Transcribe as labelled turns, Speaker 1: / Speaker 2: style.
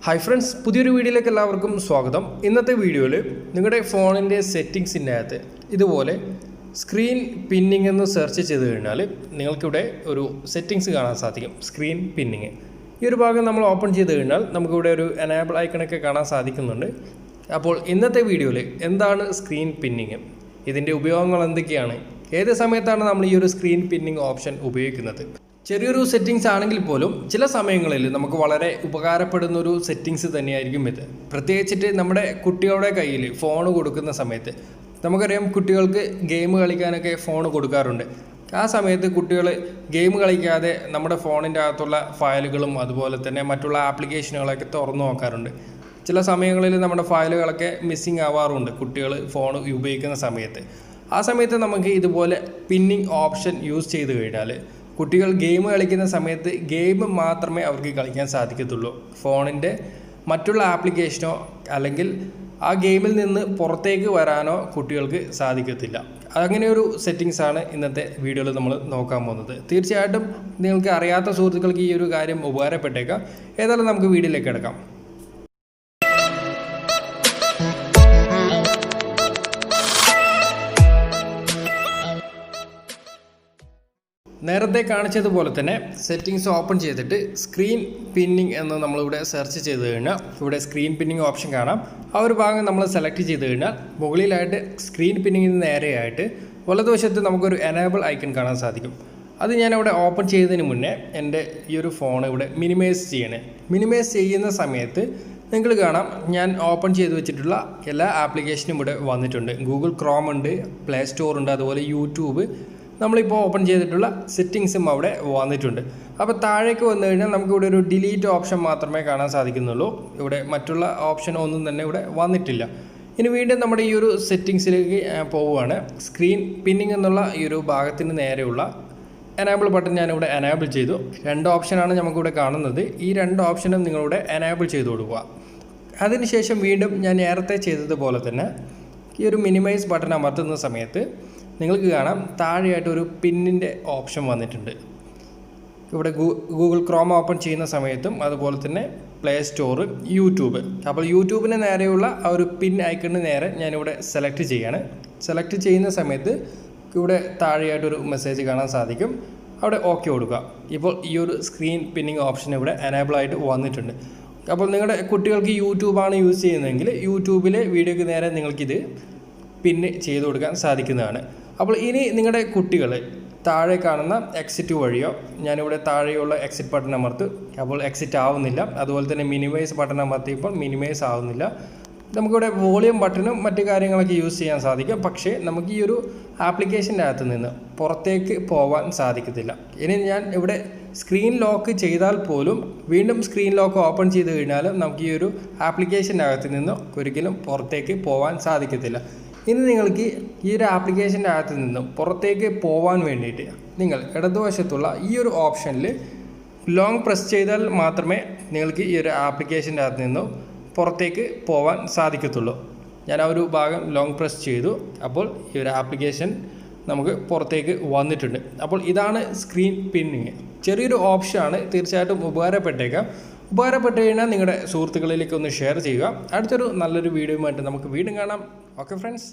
Speaker 1: Hi friends, പുതിയൊരു വീഡിയോയിലേക്ക് എല്ലാവർക്കും സ്വാഗതം. ഇന്നത്തെ വീഡിയോയിൽ നിങ്ങളുടെ ഫോണിൻ്റെ സെറ്റിങ്സിൻ്റെ അകത്ത് ഇതുപോലെ സ്ക്രീൻ പിന്നിങ് എന്ന് സെർച്ച് ചെയ്ത് കഴിഞ്ഞാൽ നിങ്ങൾക്കിവിടെ ഒരു സെറ്റിങ്സ് കാണാൻ സാധിക്കും. സ്ക്രീൻ പിന്നിങ് ഈ ഒരു ഭാഗം നമ്മൾ ഓപ്പൺ ചെയ്ത് കഴിഞ്ഞാൽ നമുക്കിവിടെ ഒരു എനേബിൾ ഐക്കണൊക്കെ കാണാൻ സാധിക്കുന്നുണ്ട്. അപ്പോൾ ഇന്നത്തെ വീഡിയോയിൽ എന്താണ് സ്ക്രീൻ പിന്നിങ്, ഇതിൻ്റെ ഉപയോഗങ്ങൾ എന്തൊക്കെയാണ്, ഏത് സമയത്താണ് നമ്മൾ ഈ ഒരു സ്ക്രീൻ പിന്നിങ് ഓപ്ഷൻ ഉപയോഗിക്കുന്നത്, ചെറിയൊരു സെറ്റിങ്സ് ആണെങ്കിൽ പോലും ചില സമയങ്ങളിൽ നമുക്ക് വളരെ ഉപകാരപ്പെടുന്ന ഒരു സെറ്റിങ്സ് തന്നെയായിരിക്കും ഇത്. പ്രത്യേകിച്ചിട്ട് നമ്മുടെ കുട്ടികളുടെ കയ്യിൽ ഫോൺ കൊടുക്കുന്ന സമയത്ത് നമുക്കറിയാം, കുട്ടികൾക്ക് ഗെയിം കളിക്കാനൊക്കെ ഫോൺ കൊടുക്കാറുണ്ട്. ആ സമയത്ത് കുട്ടികൾ ഗെയിം കളിക്കാതെ നമ്മുടെ ഫോണിൻ്റെ അകത്തുള്ള ഫയലുകളും അതുപോലെ തന്നെ മറ്റുള്ള ആപ്ലിക്കേഷനുകളൊക്കെ തുറന്നു നോക്കാറുണ്ട്. ചില സമയങ്ങളിൽ നമ്മുടെ ഫയലുകളൊക്കെ മിസ്സിങ് ആവാറുണ്ട് കുട്ടികൾ ഫോൺ ഉപയോഗിക്കുന്ന സമയത്ത്. ആ സമയത്ത് നമുക്ക് ഇതുപോലെ പിന്നിങ് ഓപ്ഷൻ യൂസ് ചെയ്ത് കഴിഞ്ഞാൽ കുട്ടികൾ ഗെയിം കളിക്കുന്ന സമയത്ത് ഗെയിം മാത്രമേ അവർക്ക് കളിക്കാൻ സാധിക്കത്തുള്ളൂ. ഫോണിൻ്റെ മറ്റുള്ള ആപ്ലിക്കേഷനോ അല്ലെങ്കിൽ ആ ഗെയിമിൽ നിന്ന് പുറത്തേക്ക് വരാനോ കുട്ടികൾക്ക് സാധിക്കത്തില്ല. അങ്ങനെ ഒരു സെറ്റിങ്സാണ് ഇന്നത്തെ വീഡിയോയിൽ നമ്മൾ നോക്കാൻ പോകുന്നത്. തീർച്ചയായിട്ടും നിങ്ങൾക്ക് അറിയാത്ത സുഹൃത്തുക്കൾക്ക് ഈ ഒരു കാര്യം ഉപകാരപ്പെട്ടേക്കാം. ഏതായാലും നമുക്ക് വീഡിയോയിലേക്ക് കിടക്കാം. നേരത്തെ കാണിച്ചതുപോലെ തന്നെ സെറ്റിങ്സ് ഓപ്പൺ ചെയ്തിട്ട് സ്ക്രീൻ പിന്നിങ് എന്ന് നമ്മളിവിടെ സെർച്ച് ചെയ്ത് കഴിഞ്ഞാൽ ഇവിടെ സ്ക്രീൻ പിന്നിങ് ഓപ്ഷൻ കാണാം. ആ ഒരു ഭാഗം നമ്മൾ സെലക്ട് ചെയ്ത് കഴിഞ്ഞാൽ മുകളിലായിട്ട് സ്ക്രീൻ പിന്നിങ്ങിന് നേരെയായിട്ട് വലതുവശത്ത് നമുക്കൊരു എനേബിൾ ഐക്കൺ കാണാൻ സാധിക്കും. അത് ഞാനിവിടെ ഓപ്പൺ ചെയ്തതിന് മുന്നേ എൻ്റെ ഈ ഒരു ഫോൺ ഇവിടെ മിനിമൈസ് ചെയ്യണേ. മിനിമൈസ് ചെയ്യുന്ന സമയത്ത് നിങ്ങൾ കാണാം, ഞാൻ ഓപ്പൺ ചെയ്ത് വെച്ചിട്ടുള്ള എല്ലാ ആപ്ലിക്കേഷനും ഇവിടെ വന്നിട്ടുണ്ട്. ഗൂഗിൾ ക്രോം ഉണ്ട്, പ്ലേ സ്റ്റോർ ഉണ്ട്, അതുപോലെ യൂട്യൂബ്, നമ്മളിപ്പോൾ ഓപ്പൺ ചെയ്തിട്ടുള്ള സെറ്റിങ്സും അവിടെ വന്നിട്ടുണ്ട്. അപ്പോൾ താഴേക്ക് വന്നു കഴിഞ്ഞാൽ നമുക്കിവിടെ ഒരു ഡിലീറ്റ് ഓപ്ഷൻ മാത്രമേ കാണാൻ സാധിക്കുന്നുള്ളൂ. ഇവിടെ മറ്റുള്ള ഓപ്ഷൻ ഒന്നും തന്നെ ഇവിടെ വന്നിട്ടില്ല. ഇനി വീണ്ടും നമ്മുടെ ഈ ഒരു സെറ്റിങ്സിലേക്ക് പോവുകയാണ്. സ്ക്രീൻ പിന്നിങ് എന്നുള്ള ഈ ഒരു ഭാഗത്തിന് നേരെയുള്ള എനേബിൾ ബട്ടൺ ഞാനിവിടെ എനേബിൾ ചെയ്തു. രണ്ട് ഓപ്ഷനാണ് നമുക്കിവിടെ കാണുന്നത്. ഈ രണ്ട് ഓപ്ഷനും നിങ്ങളിവിടെ എനേബിൾ ചെയ്ത് കൊടുക്കുക. അതിനുശേഷം വീണ്ടും ഞാൻ നേരത്തെ ചെയ്തതുപോലെ തന്നെ ഈ ഒരു മിനിമൈസ് ബട്ടൺ അമർത്തുന്ന സമയത്ത് നിങ്ങൾക്ക് കാണാം, താഴെയായിട്ട് ഒരു പിന്നിൻ്റെ ഓപ്ഷൻ വന്നിട്ടുണ്ട്. ഇവിടെ ഗൂഗിൾ ക്രോം ഓപ്പൺ ചെയ്യുന്ന സമയത്തും അതുപോലെ തന്നെ പ്ലേ സ്റ്റോർ, യൂട്യൂബ്. അപ്പോൾ യൂട്യൂബിന് നേരെയുള്ള ആ ഒരു പിൻ ഐക്കണിന് നേരെ ഞാനിവിടെ സെലക്ട് ചെയ്യാണ്. സെലക്ട് ചെയ്യുന്ന സമയത്ത് ഇവിടെ താഴെയായിട്ടൊരു മെസ്സേജ് കാണാൻ സാധിക്കും. അവിടെ ഓക്കെ കൊടുക്കുക. ഇപ്പോൾ ഈ ഒരു സ്ക്രീൻ പിന്നിങ് ഓപ്ഷൻ ഇവിടെ എനേബിൾ ആയിട്ട് വന്നിട്ടുണ്ട്. അപ്പോൾ നിങ്ങളുടെ കുട്ടികൾക്ക് യൂട്യൂബാണ് യൂസ് ചെയ്യുന്നതെങ്കിൽ യൂട്യൂബിലെ വീഡിയോയ്ക്ക് നേരെ നിങ്ങൾക്കിത് പിന്ന് ചെയ്ത് കൊടുക്കാൻ സാധിക്കുന്നതാണ്. അപ്പോൾ ഇനി നിങ്ങളുടെ കുട്ടികൾ താഴെ കാണുന്ന എക്സിറ്റ് വഴിയോ, ഞാനിവിടെ താഴെയുള്ള എക്സിറ്റ് ബട്ടൺ അമർത്ത്, അപ്പോൾ എക്സിറ്റ് ആവുന്നില്ല. അതുപോലെ തന്നെ മിനിമൈസ് ബട്ടൺ അമർത്തിയപ്പോൾ മിനിമൈസ് ആവുന്നില്ല. നമുക്കിവിടെ വോളിയം ബട്ടണും മറ്റു കാര്യങ്ങളൊക്കെ യൂസ് ചെയ്യാൻ സാധിക്കും. പക്ഷേ നമുക്ക് ഈ ഒരു ആപ്ലിക്കേഷൻ്റെ അകത്ത് നിന്ന് പുറത്തേക്ക് പോകാൻ സാധിക്കത്തില്ല. ഇനി ഞാൻ ഇവിടെ സ്ക്രീൻ ലോക്ക് ചെയ്താൽ പോലും വീണ്ടും സ്ക്രീൻ ലോക്ക് ഓപ്പൺ ചെയ്ത് കഴിഞ്ഞാൽ നമുക്ക് ഈ ഒരു ആപ്ലിക്കേഷൻ്റെ അകത്ത് നിന്ന് ഒരിക്കലും പുറത്തേക്ക് പോകാൻ സാധിക്കത്തില്ല. ഇനി നിങ്ങൾക്ക് ഈ ഒരു ആപ്ലിക്കേഷൻ്റെ അകത്ത് നിന്നും പുറത്തേക്ക് പോകാൻ വേണ്ടിയിട്ട് നിങ്ങൾ ഇടതുവശത്തുള്ള ഈ ഒരു ഓപ്ഷനിൽ ലോങ് പ്രസ് ചെയ്താൽ മാത്രമേ നിങ്ങൾക്ക് ഈ ഒരു ആപ്ലിക്കേഷൻ്റെ അകത്ത് നിന്നും പുറത്തേക്ക് പോകാൻ സാധിക്കത്തുള്ളൂ. ഞാൻ ആ ഒരു ഭാഗം ലോങ് പ്രസ് ചെയ്തു. അപ്പോൾ ഈ ഒരു ആപ്ലിക്കേഷൻ നമുക്ക് പുറത്തേക്ക് വന്നിട്ടുണ്ട്. അപ്പോൾ ഇതാണ് സ്ക്രീൻ പിന്നിങ്. ചെറിയൊരു ഓപ്ഷനാണ്, തീർച്ചയായിട്ടും ഉപകാരപ്പെട്ടേക്കാം. ഉപകാരപ്പെട്ട് കഴിഞ്ഞാൽ നിങ്ങളുടെ സുഹൃത്തുക്കളിലേക്ക് ഒന്ന് ഷെയർ ചെയ്യുക. അടുത്തൊരു നല്ലൊരു വീഡിയോയുമായിട്ട് നമുക്ക് വീണ്ടും കാണാം. Okay friends.